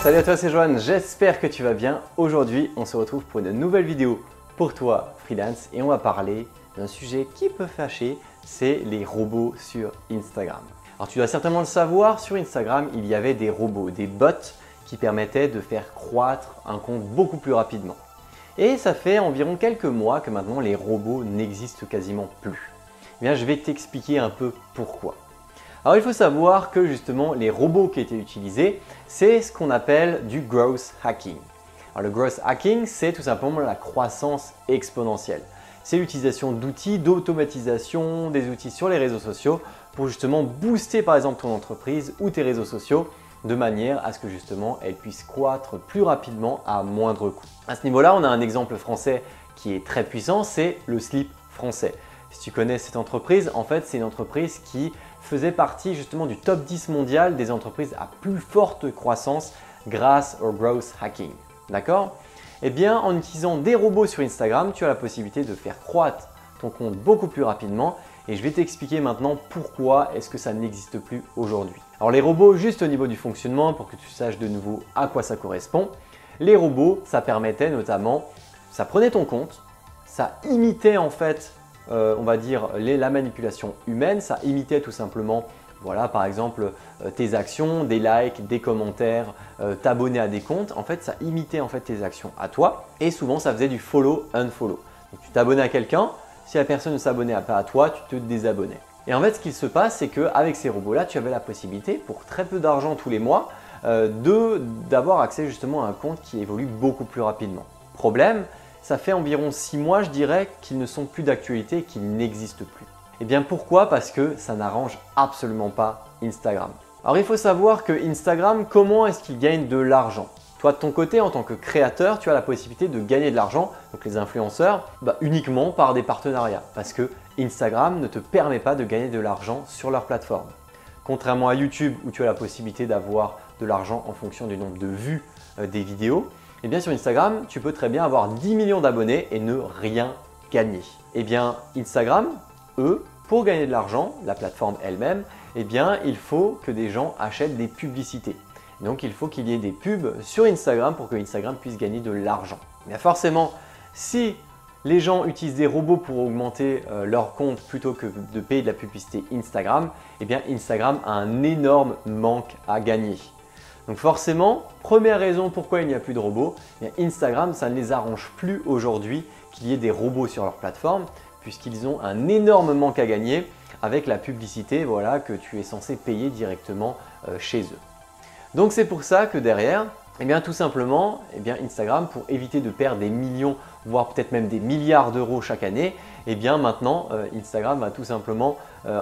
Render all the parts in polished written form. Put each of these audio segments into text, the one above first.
Salut à toi, c'est Johan, j'espère que tu vas bien. Aujourd'hui, on se retrouve pour une nouvelle vidéo pour toi, freelance, et on va parler d'un sujet qui peut fâcher, c'est les robots sur Instagram. Alors tu dois certainement le savoir, sur Instagram, il y avait des robots, des bots qui permettaient de faire croître un compte beaucoup plus rapidement. Et ça fait environ quelques mois que maintenant les robots n'existent quasiment plus. Eh bien, je vais t'expliquer un peu pourquoi. Alors il faut savoir que justement les robots qui étaient utilisés, c'est ce qu'on appelle du growth hacking. Alors le growth hacking, c'est tout simplement la croissance exponentielle. C'est l'utilisation d'outils d'automatisation, des outils sur les réseaux sociaux pour justement booster par exemple ton entreprise ou tes réseaux sociaux de manière à ce que justement elles puissent croître plus rapidement à moindre coût. À ce niveau-là, on a un exemple français qui est très puissant, c'est le slip français. Si tu connais cette entreprise, en fait c'est une entreprise qui faisait partie justement du top 10 mondial des entreprises à plus forte croissance grâce au growth hacking. D'accord? Eh bien, en utilisant des robots sur Instagram, tu as la possibilité de faire croître ton compte beaucoup plus rapidement et je vais t'expliquer maintenant pourquoi est-ce que ça n'existe plus aujourd'hui. Alors les robots, juste au niveau du fonctionnement, pour que tu saches de nouveau à quoi ça correspond, les robots, ça permettait notamment, ça prenait ton compte, ça imitait en fait on va dire la manipulation humaine, ça imitait tout simplement, voilà, par exemple tes actions, des likes, des commentaires, t'abonner à des comptes. En fait, ça imitait en fait tes actions à toi et souvent ça faisait du follow unfollow. Donc, tu t'abonnais à quelqu'un, si la personne ne s'abonnait pas à toi, tu te désabonnais. Et en fait, ce qu'il se passe, c'est qu'avec ces robots-là, tu avais la possibilité pour très peu d'argent tous les mois d'avoir accès justement à un compte qui évolue beaucoup plus rapidement. Problème, ça fait environ 6 mois, je dirais, qu'ils ne sont plus d'actualité et qu'ils n'existent plus. Et bien pourquoi? Parce que ça n'arrange absolument pas Instagram. Alors il faut savoir que Instagram, comment est-ce qu'il gagne de l'argent? Toi de ton côté, en tant que créateur, tu as la possibilité de gagner de l'argent, donc les influenceurs, uniquement par des partenariats. Parce que Instagram ne te permet pas de gagner de l'argent sur leur plateforme. Contrairement à YouTube où tu as la possibilité d'avoir de l'argent en fonction du nombre de vues des vidéos, et bien sur Instagram, tu peux très bien avoir 10 millions d'abonnés et ne rien gagner. Et bien Instagram, eux, pour gagner de l'argent, la plateforme elle-même, eh bien il faut que des gens achètent des publicités. Donc il faut qu'il y ait des pubs sur Instagram pour que Instagram puisse gagner de l'argent. Mais forcément, si les gens utilisent des robots pour augmenter leur compte plutôt que de payer de la publicité Instagram, eh bien Instagram a un énorme manque à gagner. Donc forcément, première raison pourquoi il n'y a plus de robots, Instagram, ça ne les arrange plus aujourd'hui qu'il y ait des robots sur leur plateforme puisqu'ils ont un énorme manque à gagner avec la publicité voilà, que tu es censé payer directement chez eux. Donc c'est pour ça que derrière, eh bien, tout simplement, eh bien, Instagram, pour éviter de perdre des millions, voire peut-être même des milliards d'euros chaque année, eh bien, maintenant, Instagram va tout simplement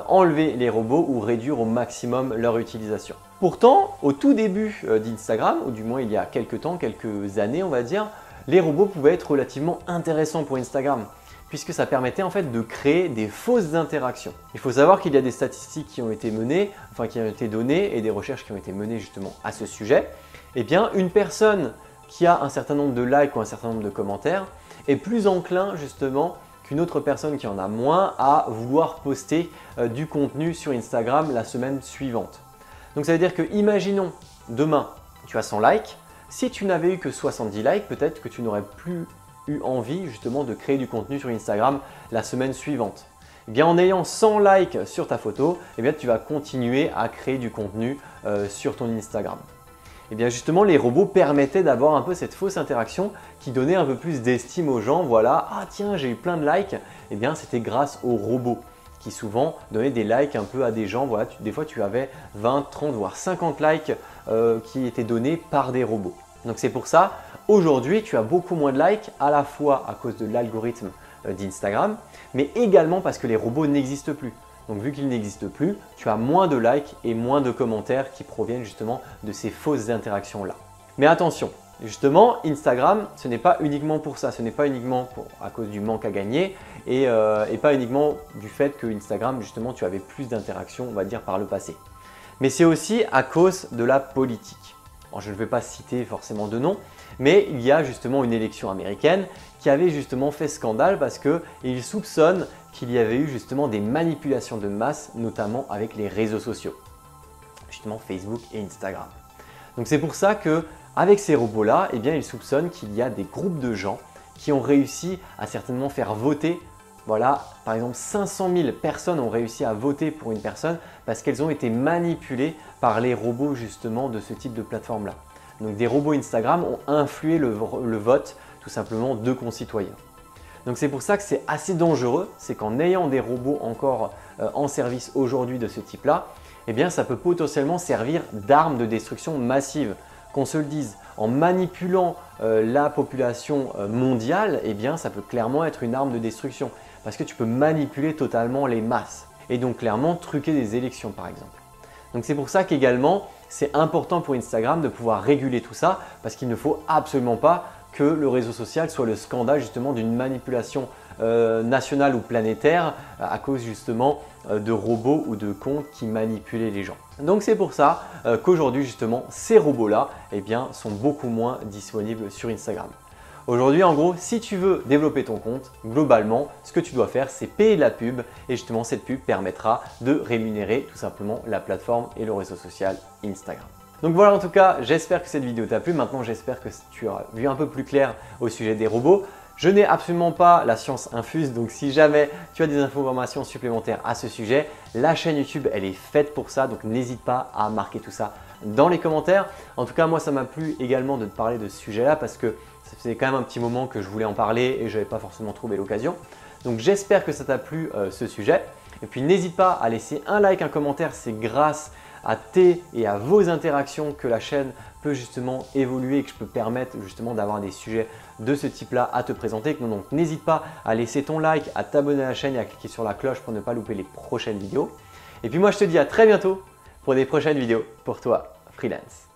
enlever les robots ou réduire au maximum leur utilisation. Pourtant, au tout début d'Instagram, ou du moins il y a quelques temps, quelques années on va dire, les robots pouvaient être relativement intéressants pour Instagram puisque ça permettait en fait de créer des fausses interactions. Il faut savoir qu'il y a des statistiques qui ont été menées, enfin qui ont été données et des recherches qui ont été menées justement à ce sujet. Eh bien, une personne qui a un certain nombre de likes ou un certain nombre de commentaires est plus enclin justement qu'une autre personne qui en a moins à vouloir poster du contenu sur Instagram la semaine suivante. Donc ça veut dire que, imaginons, demain, tu as 100 likes. Si tu n'avais eu que 70 likes, peut-être que tu n'aurais plus eu envie justement de créer du contenu sur Instagram la semaine suivante. Eh bien, en ayant 100 likes sur ta photo, eh bien, tu vas continuer à créer du contenu sur ton Instagram. Et bien justement, les robots permettaient d'avoir un peu cette fausse interaction qui donnait un peu plus d'estime aux gens. Voilà, ah tiens, j'ai eu plein de likes. Et bien, c'était grâce aux robots qui souvent donnaient des likes un peu à des gens. Voilà, des fois, tu avais 20, 30, voire 50 likes qui étaient donnés par des robots. Donc c'est pour ça, aujourd'hui, tu as beaucoup moins de likes à la fois à cause de l'algorithme d'Instagram, mais également parce que les robots n'existent plus. Donc vu qu'ils n'existent plus, tu as moins de likes et moins de commentaires qui proviennent justement de ces fausses interactions-là. Mais attention, justement, Instagram, ce n'est pas uniquement pour ça, ce n'est pas uniquement à cause du manque à gagner et pas uniquement du fait que Instagram, justement, tu avais plus d'interactions, on va dire, par le passé. Mais c'est aussi à cause de la politique. Alors, je ne vais pas citer forcément de nom, mais il y a justement une élection américaine qui avait justement fait scandale parce qu'ils soupçonnent qu'il y avait eu justement des manipulations de masse, notamment avec les réseaux sociaux, justement Facebook et Instagram. Donc c'est pour ça que Avec ces robots-là, eh bien, ils soupçonnent qu'il y a des groupes de gens qui ont réussi à certainement faire voter. Voilà, par exemple 500 000 personnes ont réussi à voter pour une personne parce qu'elles ont été manipulées par les robots justement de ce type de plateforme-là. Donc des robots Instagram ont influé le vote tout simplement de concitoyens. Donc c'est pour ça que c'est assez dangereux, c'est qu'en ayant des robots encore en service aujourd'hui de ce type-là, eh bien ça peut potentiellement servir d'arme de destruction massive. Qu'on se le dise, en manipulant la population mondiale, eh bien ça peut clairement être une arme de destruction parce que tu peux manipuler totalement les masses et donc clairement truquer des élections par exemple. Donc c'est pour ça qu'également c'est important pour Instagram de pouvoir réguler tout ça parce qu'il ne faut absolument pas que le réseau social soit le scandale justement d'une manipulation nationale ou planétaire à cause justement de robots ou de comptes qui manipulaient les gens. Donc c'est pour ça qu'aujourd'hui justement ces robots-là eh bien, sont beaucoup moins disponibles sur Instagram. Aujourd'hui en gros, si tu veux développer ton compte, globalement ce que tu dois faire c'est payer de la pub et justement cette pub permettra de rémunérer tout simplement la plateforme et le réseau social Instagram. Donc voilà, en tout cas, j'espère que cette vidéo t'a plu. Maintenant, j'espère que tu auras vu un peu plus clair au sujet des robots. Je n'ai absolument pas la science infuse, donc si jamais tu as des informations supplémentaires à ce sujet, la chaîne YouTube, elle est faite pour ça, donc n'hésite pas à marquer tout ça dans les commentaires. En tout cas, moi, ça m'a plu également de te parler de ce sujet-là parce que ça faisait quand même un petit moment que je voulais en parler et je n'avais pas forcément trouvé l'occasion. Donc j'espère que ça t'a plu ce sujet. Et puis n'hésite pas à laisser un like, un commentaire, c'est grâce à tes et à vos interactions que la chaîne peut justement évoluer et que je peux permettre justement d'avoir des sujets de ce type-là à te présenter. Donc n'hésite pas à laisser ton like, à t'abonner à la chaîne et à cliquer sur la cloche pour ne pas louper les prochaines vidéos. Et puis moi je te dis à très bientôt pour des prochaines vidéos pour toi, freelance.